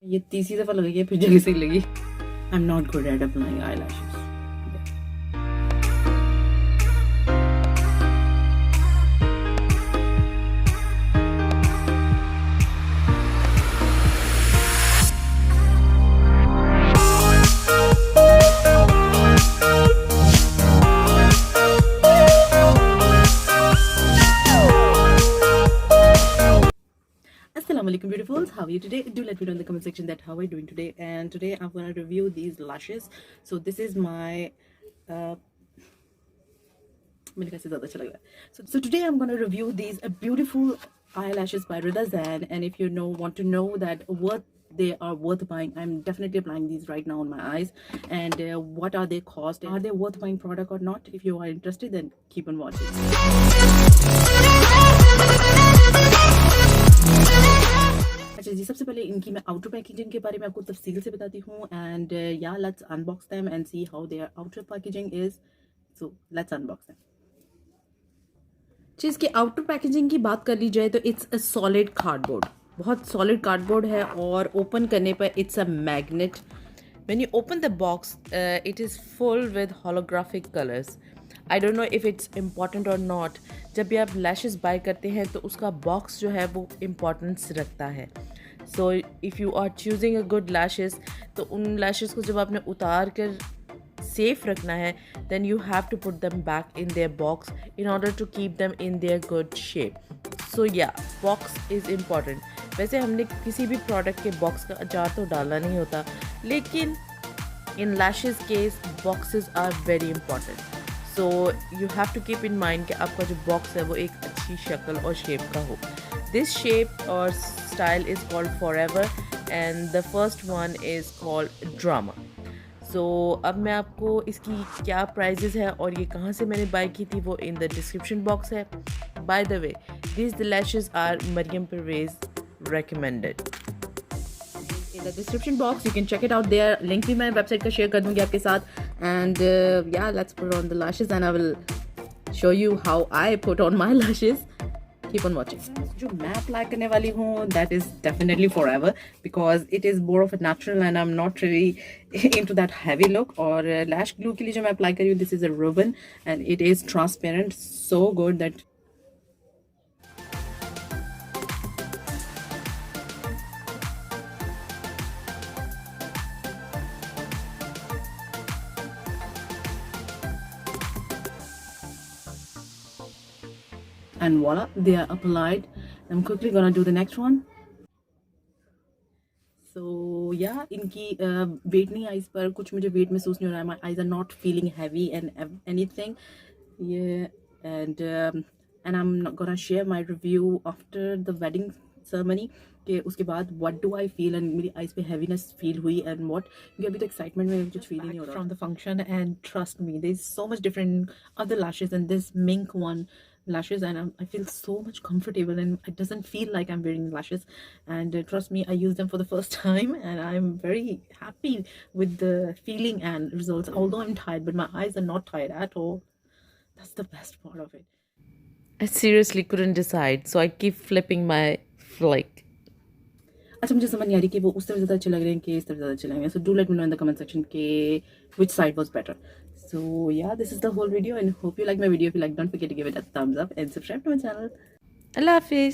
ये तीसरी दफा लगाई है, फिर जगह से लगी। I am not good at applying eye lashes. Assalamualaikum beautifuls, how are you today? Do let me know in the comment section that how are you doing today. And today I'm going to review these lashes. So this is my so today I'm going to review these beautiful eyelashes by Rida Zan. And if you want to know that what they are worth buying, I'm definitely applying these right now on my eyes. And what are they cost? Are they worth buying product or not? If you are interested, then keep on watching. अच्छा जी, सबसे पहले इनकी मैं outer packaging के बारे में आपको तफसील से बताती हूँ। And yeah let's unbox them and see how their outer packaging is. So let's unbox them. चीज़ की आउटर पैकेजिंग की बात कर ली जाए तो इट्स अ सॉलिड कार्डबोर्ड, बहुत सॉलिड कार्डबोर्ड है। और ओपन करने पर it's a magnet. When you open the box it is full with holographic colours. I don't know if it's important और नॉट। जब भी आप लैशेस बाय करते हैं तो उसका बॉक्स जो है वो इम्पॉर्टेंस रखता है। So if you are choosing a good lashes, तो उन लैशेस को जब आपने उतार कर सेफ रखना है, then you have to put them back in their box in order to keep them in their good shape. So yeah, box is important. वैसे हमने किसी भी प्रोडक्ट के बॉक्स का अचार तो डालना नहीं होता, लेकिन in lashes case boxes are very important. So you have to keep in mind कि आपका जो बॉक्स है वो एक अच्छी शक्ल और शेप का हो. This shape or style is called Forever and the first one is called Drama. सो अब मैं आपको इसकी क्या प्राइजेज़ है और ये कहाँ से मैंने बाय की थी वो इन द डिस्क्रिप्शन बॉक्स है. By the way, this the lashes are Maryam Parvez recommended. In the description box you can check it out there. Link भी मैं वेबसाइट का शेयर कर दूँगी आपके साथ. And yeah let's put on the lashes and I will show you how I put on my lashes. Keep on watching. जो मैं apply करने वाली हूँ that is definitely Forever because it is more of a natural and I'm not really into that heavy look. और lash glue के लिए जो मैं अप्लाई कर रही हूँ, this is a Ruben and it is transparent, so good that and voila, they are applied. I'm quickly gonna do the next one. So yeah, इनकी weight नहीं आईज पर, कुछ मुझे वेट महसूस नहीं हो रहा है. My eyes are not feeling heavy and anything. Yeah and I am gonna share my review after the wedding ceremony कि उसके बाद what do I feel and मेरी आईज पे हैवीनेस फील हुई एंड व्हाट, क्योंकि अभी तो एक्साइटमेंट में कुछ फील ही नहीं हो रहा from the function. And trust me, there is so much different other lashes and this mink one lashes and I feel so much comfortable and it doesn't feel like I'm wearing lashes. And trust me, I used them for the first time and I'm very happy with the feeling and results, although I'm tired, but my eyes are not tired at all. That's the best part of it. I seriously couldn't decide, so I keep flipping my flick. अच्छा, मुझे समझ नहीं आ रही कि वो उस तरफ ज़्यादा अच्छे लग रहे हैं कि इस तरफ ज़्यादा अच्छे लग रहे हैं. So do let me know in the comment section के which side was better. So yeah, this is the whole video and hope you like my video. If you like, don't forget to give it a thumbs up and subscribe to my channel. Allah Hafiz.